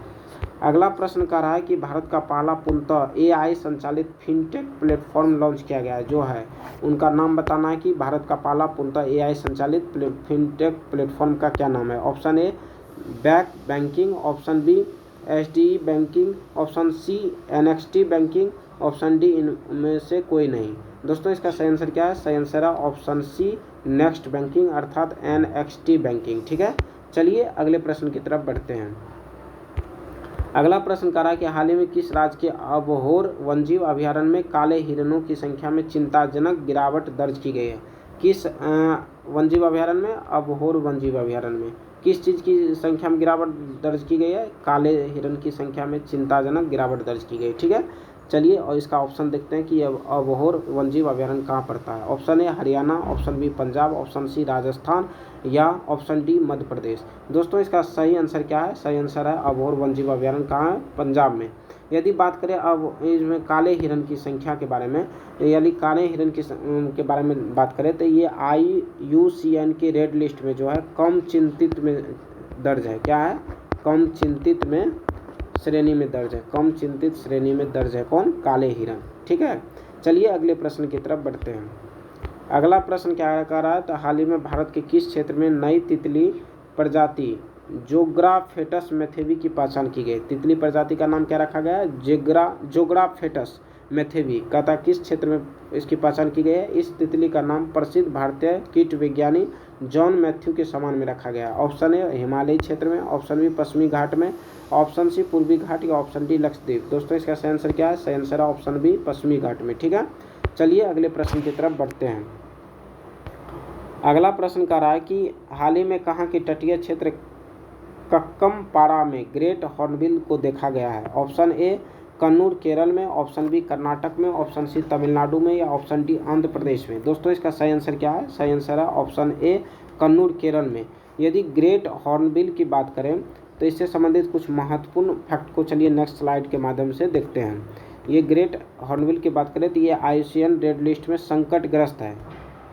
अगला प्रश्न कह रहा है कि भारत का पहला पूर्णतः AI संचालित फिनटेक प्लेटफॉर्म लॉन्च किया गया है जो है, उनका नाम बताना है कि भारत का पहला पूर्णतः AI संचालित फिनटेक प्लेटफॉर्म का क्या नाम है? Option A back banking, option B SDE banking, option C NXT banking, option D इनमें से कोई नहीं। दोस्तों इसका सही आंसर क्या है? सही आंसर है ऑप्शन सी नेक्स्ट बैंकिंग अर्थात NXT बैंकिंग। ठीक है, चलिए अगले प्रश्न की तरफ बढ़ते हैं। अगला प्रश्न कह रहा है कि हाल ही में किस राज्य के अबोहर वन्यजीव अभयारण्य में काले हिरणों की संख्या में चिंताजनक गिरावट दर्ज की गई है? किस वन्यजीव अभयारण्य में? अबोहर वन्यजीव अभयारण्य में किस चीज़ की संख्या में गिरावट दर्ज की गई है? काले हिरण की संख्या में चिंताजनक गिरावट दर्ज की गई। ठीक है, चलिए और इसका ऑप्शन देखते हैं कि अबोहर वन्यजीव अभयारण्य कहाँ पड़ता है। Option A Haryana, option B Punjab, option C Rajasthan, या ऑप्शन डी मध्य प्रदेश। दोस्तों इसका सही आंसर क्या है? सही आंसर है अबोहर वन्यजीव अभयारण्य कहाँ है? पंजाब में। यदि बात करें अब इसमें काले हिरण की संख्या के बारे में, यानी काले हिरण के बारे में बात करें तो ये IUCN के रेड लिस्ट में जो है कम चिंतित में दर्ज है। क्या है? कम चिंतित में श्रेणी में दर्ज है, कम चिंतित श्रेणी में दर्ज है। कौन? काले हिरण। ठीक है, चलिए अगले प्रश्न की तरफ बढ़ते हैं। अगला प्रश्न क्या कर रहा है, तो हाल ही में भारत के किस क्षेत्र में नई तितली प्रजाति जोग्राफेटस मैथेवी की पहचान की गई? तितली प्रजाति का नाम क्या रखा गया है? जोग्राफेटस मैथेवी। कहता किस क्षेत्र में इसकी पहचान की गई है? इस तितली का नाम प्रसिद्ध भारतीय कीट विज्ञानी जॉन मैथ्यू के समान में रखा गया है। ऑप्शन ए हिमालयी क्षेत्र में, ऑप्शन बी पश्चिमी घाट में, ऑप्शन सी पूर्वी घाट या ऑप्शन डी लक्षद्वीप। दोस्तों इसका सही आंसर क्या है? सही आंसर है ऑप्शन बी पश्चिमी घाट में। ठीक है, चलिए अगले प्रश्न की तरफ बढ़ते हैं। अगला प्रश्न कह रहा है कि हाल ही में कहाँ के तटीय क्षेत्र कक्कमपाड़ा में ग्रेट हॉर्नबिल को देखा गया है? ऑप्शन ए कन्नूर केरल में, ऑप्शन बी कर्नाटक में, ऑप्शन सी तमिलनाडु में या ऑप्शन डी आंध्र प्रदेश में। दोस्तों इसका सही आंसर क्या है? सही आंसर है ऑप्शन ए कन्नूर केरल में। यदि ग्रेट हॉर्नबिल की बात करें तो इससे संबंधित कुछ महत्वपूर्ण फैक्ट को चलिए नेक्स्ट स्लाइड के माध्यम से देखते हैं। ये ग्रेट हॉर्नबिल की बात करें तो ये IUCN रेड लिस्ट में संकटग्रस्त है,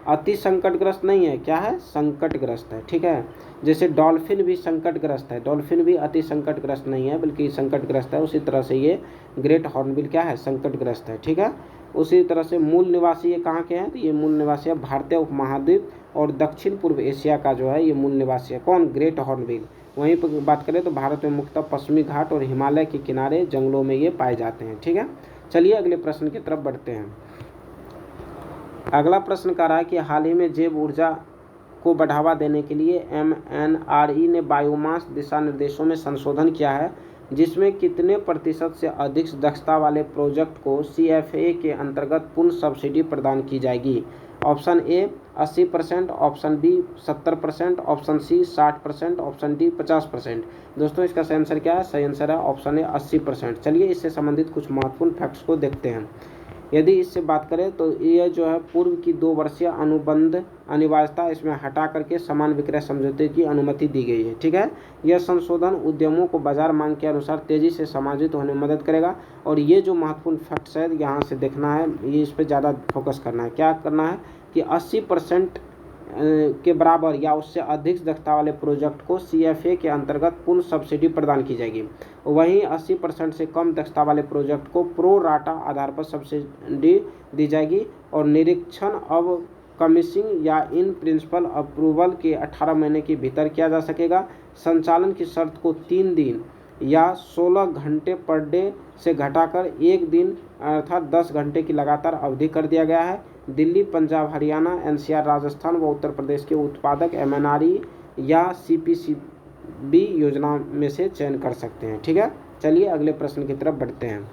अति संकटग्रस्त नहीं है। क्या है? संकटग्रस्त है। ठीक है, जैसे डॉल्फिन भी संकटग्रस्त है, डॉल्फिन भी अति संकटग्रस्त नहीं है बल्कि संकटग्रस्त है, उसी तरह से ये ग्रेट हॉर्नबिल क्या है? संकटग्रस्त है। ठीक है, उसी तरह से मूल निवासी ये कहाँ के हैं? तो ये मूल निवासी है भारतीय उपमहाद्वीप और दक्षिण पूर्व एशिया का जो है ये मूल निवासी है। कौन? Great hornbill. वहीं पर बात करें तो भारत में मुख्यतः पश्चिमी घाट और हिमालय के किनारे जंगलों में ये पाए जाते हैं। ठीक है, चलिए अगले प्रश्न की तरफ बढ़ते हैं। अगला प्रश्न कह रहा है कि हाल ही में जैव ऊर्जा को बढ़ावा देने के लिए MNRE ने बायोमास दिशा निर्देशों में संशोधन किया है, जिसमें कितने प्रतिशत से अधिक दक्षता वाले प्रोजेक्ट को CFA के अंतर्गत पूर्ण सब्सिडी प्रदान की जाएगी? Option A 80%, option B 70%, option C 60%, option D 50%। दोस्तों इसका सही आंसर क्या है? सही आंसर है ऑप्शन ए 80%। चलिए इससे संबंधित कुछ महत्वपूर्ण फैक्ट्स को देखते हैं। यदि इससे बात करें तो यह जो है पूर्व की 2 वर्षीय अनुबंध अनिवार्यता इसमें हटा करके समान विक्रय समझौते की अनुमति दी गई है। ठीक है, यह संशोधन उद्यमों को बाजार मांग के अनुसार तेजी से समायोजित होने में मदद करेगा। और ये जो महत्वपूर्ण फैक्ट्स है यहाँ से देखना है, ये इस पर ज़्यादा फोकस करना है। क्या करना है कि 80% के बराबर या उससे अधिक दक्षता वाले प्रोजेक्ट को CFA के अंतर्गत पूर्ण सब्सिडी प्रदान की जाएगी। वहीं 80% से कम दक्षता वाले प्रोजेक्ट को प्रो राटा आधार पर सब्सिडी दी जाएगी। और निरीक्षण अब कमीशनिंग या इन प्रिंसिपल अप्रूवल के 18 महीने के भीतर किया जा सकेगा। संचालन की शर्त को 3 दिन या 16 घंटे पर डे से घटाकर 1 दिन अर्थात 10 घंटे की लगातार अवधि कर दिया गया है। दिल्ली, पंजाब, हरियाणा, NCR, राजस्थान व उत्तर प्रदेश के उत्पादक MNRE या CPCB योजना में से चयन कर सकते हैं। ठीक है, चलिए अगले प्रश्न की तरफ बढ़ते हैं।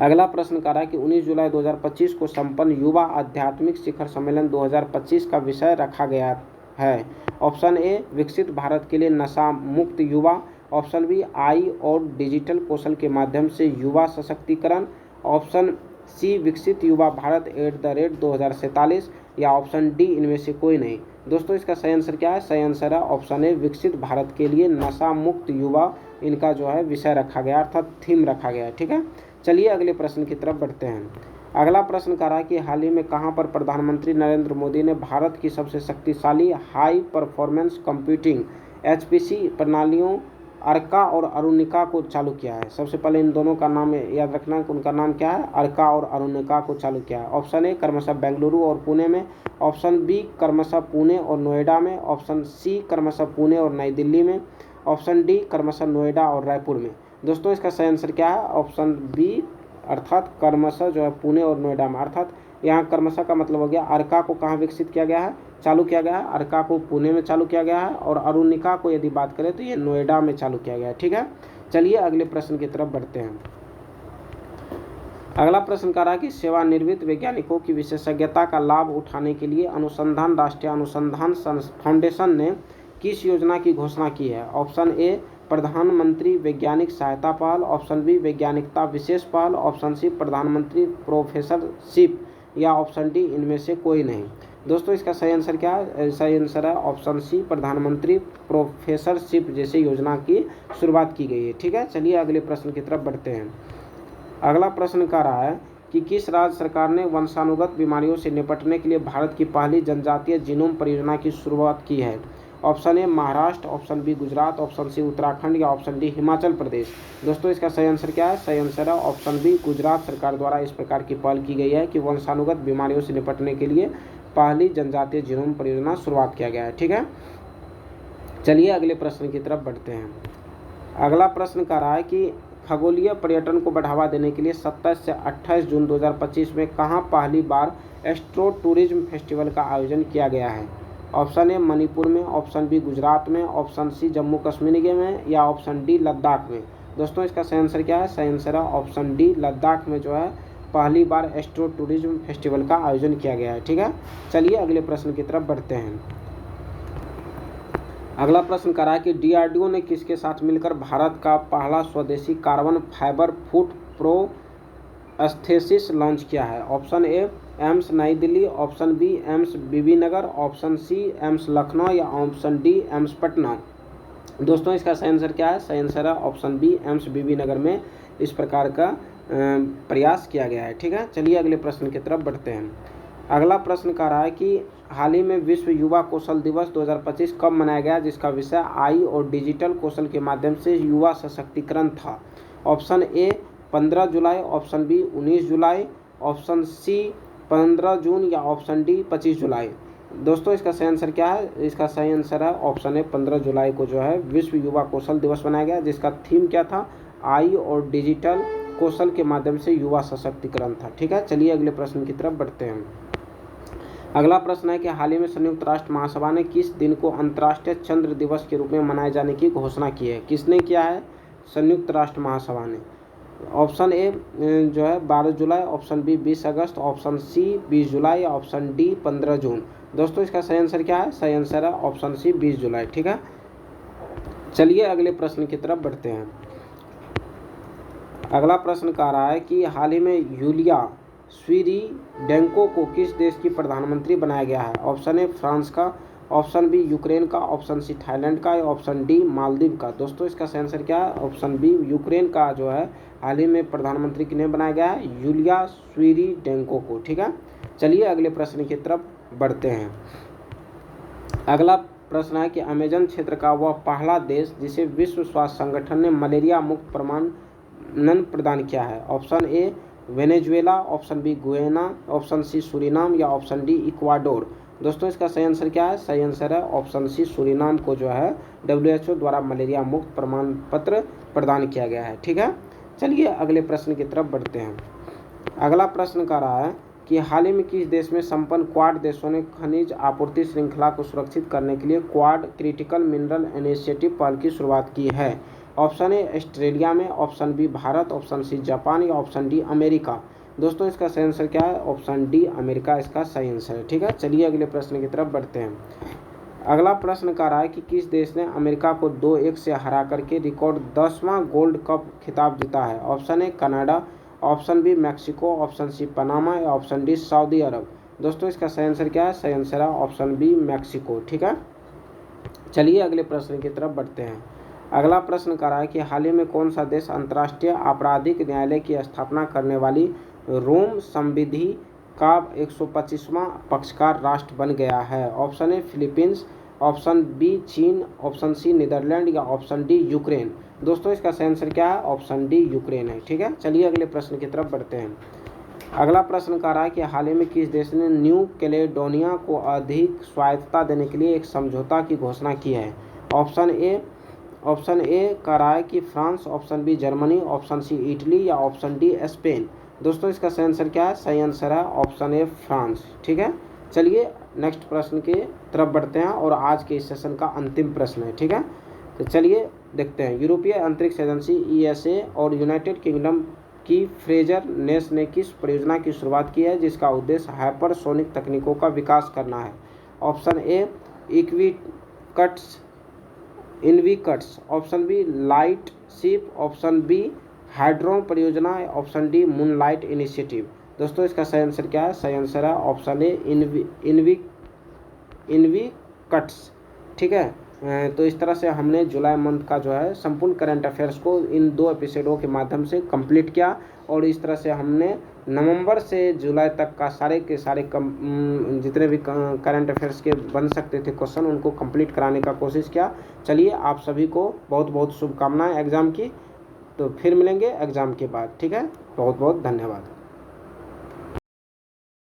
अगला प्रश्न कह रहा है कि 19 जुलाई 2025 को संपन्न युवा आध्यात्मिक शिखर सम्मेलन 2025 का विषय रखा गया है। ऑप्शन ए विकसित भारत के लिए नशा मुक्त युवा, ऑप्शन बी AI और डिजिटल कौशल के माध्यम से युवा सशक्तिकरण, ऑप्शन सी विकसित युवा भारत @2047 या ऑप्शन डी इनमें से कोई नहीं। दोस्तों इसका सही आंसर क्या है? सही आंसर है ऑप्शन ए विकसित भारत के लिए नशा मुक्त युवा, इनका जो है विषय रखा गया अर्थात थीम रखा गया है। ठीक है, चलिए अगले प्रश्न की तरफ बढ़ते हैं। अगला प्रश्न कह रहा है कि हाल ही में कहाँ पर प्रधानमंत्री नरेंद्र मोदी ने भारत की सबसे शक्तिशाली हाई परफॉर्मेंस कंप्यूटिंग HPC प्रणालियों अर्का और अरुणिका को चालू किया है? सबसे पहले इन दोनों का नाम याद रखना है, उनका नाम क्या है? अर्का और अरुणिका को चालू किया है। ऑप्शन ए क्रमशः बेंगलुरु और पुणे में, ऑप्शन बी क्रमशः पुणे और नोएडा में, ऑप्शन सी क्रमशः पुणे और नई दिल्ली में, ऑप्शन डी क्रमशः नोएडा और रायपुर में। दोस्तों इसका सही आंसर क्या है? ऑप्शन बी अर्थात क्रमशः जो है पुणे और नोएडा में। अर्थात यहाँ क्रमशः का मतलब हो गया अर्का को कहाँ विकसित किया गया है, चालू किया गया है? अर्का को पुणे में चालू किया गया है और अरुणिका को यदि बात करें तो ये नोएडा में चालू किया गया है। ठीक है, चलिए अगले प्रश्न की तरफ बढ़ते हैं। अगला प्रश्न कह रहा है कि सेवानिवृत्त वैज्ञानिकों की विशेषज्ञता का लाभ उठाने के लिए अनुसंधान राष्ट्रीय अनुसंधान फाउंडेशन ने किस योजना की घोषणा की है? ऑप्शन ए प्रधानमंत्री वैज्ञानिक सहायता पहल, ऑप्शन बी वैज्ञानिकता विशेष पहल, ऑप्शन सी प्रधानमंत्री प्रोफेसरशिप या ऑप्शन डी इनमें से कोई नहीं। दोस्तों इसका सही आंसर क्या है? सही आंसर है ऑप्शन सी प्रधानमंत्री प्रोफेसरशिप जैसे योजना की शुरुआत की गई है। ठीक है, चलिए अगले प्रश्न की तरफ बढ़ते हैं। अगला प्रश्न कह रहा है कि किस राज्य सरकार ने वंशानुगत बीमारियों से निपटने के लिए भारत की पहली जनजातीय जीनोम परियोजना की शुरुआत की है? Option A Maharashtra, option B Gujarat, option C Uttarakhand या ऑप्शन डी हिमाचल प्रदेश। दोस्तों इसका सही आंसर क्या है? सही आंसर है ऑप्शन बी गुजरात सरकार द्वारा इस प्रकार की पहल की गई है कि वंशानुगत बीमारियों से निपटने के लिए पहली जनजातीय जीनोम परियोजना शुरुआत किया गया है। ठीक है, चलिए अगले प्रश्न की तरफ बढ़ते हैं। अगला प्रश्न कह रहा है कि खगोलीय पर्यटन को बढ़ावा देने के लिए 27 से 28 जून 2025 में कहाँ पहली बार एस्ट्रो टूरिज्म फेस्टिवल का आयोजन किया गया है? ऑप्शन ए मणिपुर में, ऑप्शन बी गुजरात में, ऑप्शन सी जम्मू कश्मीर में या ऑप्शन डी लद्दाख में। दोस्तों इसका सही आंसर क्या है? सही आंसर है ऑप्शन डी लद्दाख में जो है पहली बार एस्ट्रो टूरिज्म फेस्टिवल का आयोजन किया गया है। ठीक है, चलिए अगले प्रश्न की तरफ बढ़ते हैं। अगला प्रश्न करा कि डीआरडीओ ने किसके साथ मिलकर भारत का पहला स्वदेशी carbon fibre foot prosthesis launch किया है? ऑप्शन ए एम्स नई दिल्ली, ऑप्शन बी एम्स बीबी नगर, ऑप्शन सी एम्स लखनऊ या ऑप्शन डी एम्स पटना। दोस्तों इसका सही आंसर क्या है? सही आंसर है ऑप्शन बी एम्स बीबी नगर में इस प्रकार का प्रयास किया गया है। ठीक है, चलिए अगले प्रश्न की तरफ बढ़ते हैं। अगला प्रश्न कह रहा है कि हाल ही में विश्व युवा कौशल दिवस 2025 कब मनाया गया, जिसका विषय आई और डिजिटल कौशल के माध्यम से युवा सशक्तिकरण था? ऑप्शन ए 15 जुलाई, ऑप्शन बी 19 जुलाई, ऑप्शन सी 15 जून या ऑप्शन डी 25 जुलाई। दोस्तों इसका सही आंसर क्या है? इसका सही आंसर है ऑप्शन ए 15 जुलाई को जो है विश्व युवा कौशल दिवस मनाया गया, जिसका थीम क्या था? आई और डिजिटल कौशल के माध्यम से युवा सशक्तिकरण था। ठीक है, चलिए अगले प्रश्न की तरफ बढ़ते हैं। अगला प्रश्न है कि हाल ही में संयुक्त राष्ट्र महासभा ने किस दिन को अंतर्राष्ट्रीय चंद्र दिवस के रूप में मनाए जाने की घोषणा की है? किसने किया है? संयुक्त राष्ट्र महासभा ने। ऑप्शन ए जो है 12 जुलाई, ऑप्शन बी 20 अगस्त, ऑप्शन सी 20 जुलाई या ऑप्शन डी 15 जून। दोस्तों इसका सही आंसर क्या है? सही आंसर है ऑप्शन सी 20 जुलाई। ठीक है, चलिए अगले प्रश्न की तरफ बढ़ते हैं। अगला प्रश्न कह रहा है कि हाल ही में यूलिया स्वीरिडेंको को किस देश की प्रधानमंत्री बनाया गया है? ऑप्शन ए फ्रांस का, ऑप्शन बी यूक्रेन का, ऑप्शन सी थाईलैंड का या ऑप्शन डी मालदीव का। दोस्तों इसका सही आंसर क्या है? ऑप्शन बी यूक्रेन का जो है हाल ही में प्रधानमंत्री किन्हें बनाया गया है? यूलिया स्वीरिडेंको को। ठीक है, चलिए अगले प्रश्न की तरफ बढ़ते हैं। अगला प्रश्न है कि अमेजन क्षेत्र का वह पहला देश जिसे विश्व स्वास्थ्य संगठन ने मलेरिया मुक्त प्रमाणन प्रदान किया है? Option A Venezuela, option B Guyana, option C Suriname या ऑप्शन डी इक्वाडोर। दोस्तों इसका सही आंसर क्या है? सही आंसर है ऑप्शन सी सूरीनाम को जो है WHO द्वारा मलेरिया मुक्त प्रमाण पत्र प्रदान किया गया है। ठीक है, चलिए अगले प्रश्न की तरफ बढ़ते हैं। अगला प्रश्न कह रहा है कि हाल ही में किस देश में संपन्न क्वाड देशों ने खनिज आपूर्ति श्रृंखला को सुरक्षित करने के लिए क्वाड क्रिटिकल मिनरल इनिशिएटिव पहल की शुरुआत की है? ऑप्शन ए ऑस्ट्रेलिया में, option B Bharat, option C Japan या ऑप्शन डी अमेरिका। दोस्तों इसका सही आंसर क्या है? ऑप्शन डी अमेरिका इसका सही आंसर है। ठीक है, चलिए अगले प्रश्न की तरफ बढ़ते हैं। अगला प्रश्न कह रहा है कि किस देश ने अमेरिका को 2-1 से हरा करके रिकॉर्ड 10वां गोल्ड कप खिताब जीता है? Option A Canada, option B Mexico, option C Panama या ऑप्शन डी सऊदी अरब। दोस्तों इसका सही आंसर क्या है? सही आंसर है ऑप्शन बी मैक्सिको। ठीक है, चलिए अगले प्रश्न की तरफ बढ़ते हैं। अगला प्रश्न कह रहा है कि हाल ही में कौन सा देश अंतर्राष्ट्रीय आपराधिक न्यायालय की स्थापना करने वाली रोम संविधि का 125वां पक्षकार राष्ट्र बन गया है? Option A Philippines, option B चीन, ऑप्शन सी नीदरलैंड या ऑप्शन डी यूक्रेन। दोस्तों इसका सही आंसर क्या है? ऑप्शन डी यूक्रेन है। ठीक है, चलिए अगले प्रश्न की तरफ बढ़ते हैं। अगला प्रश्न कह रहा है कि हाल ही में किस देश ने न्यू कैलेडोनिया को अधिक स्वायत्तता देने के लिए एक समझौता की घोषणा की है? ऑप्शन ए कह रहा है कि France, option B Germany, option C Italy या ऑप्शन डी स्पेन। दोस्तों इसका सही आंसर क्या है? सही आंसर है ऑप्शन ए फ्रांस। ठीक है, चलिए नेक्स्ट प्रश्न की तरफ बढ़ते हैं और आज के इस सेशन का अंतिम प्रश्न है। ठीक है, तो चलिए देखते हैं। यूरोपीय अंतरिक्ष एजेंसी ESA और यूनाइटेड किंगडम की फ्रेजर नेस ने किस परियोजना की शुरुआत की है जिसका उद्देश्य हाइपरसोनिक तकनीकों का विकास करना है? Option A Invictus, option B light ship, option B Hydrone परियोजना, ऑप्शन डी मूनलाइट इनिशिएटिव। दोस्तों इसका सही आंसर क्या है? सही आंसर है ऑप्शन ए इनविकट्स। ठीक है, तो इस तरह से हमने जुलाई मंथ का जो है संपूर्ण करंट अफेयर्स को इन 2 एपिसोडों के माध्यम से कंप्लीट किया, और इस तरह से हमने नवंबर से जुलाई तक का सारे के सारे जितने भी करंट अफेयर्स के बन सकते थे क्वेश्चन, उनको कंप्लीट कराने का कोशिश किया। चलिए, आप सभी को बहुत बहुत शुभकामनाएं एग्ज़ाम की। तो फिर मिलेंगे एग्ज़ाम के बाद, ठीक है। बहुत बहुत धन्यवाद।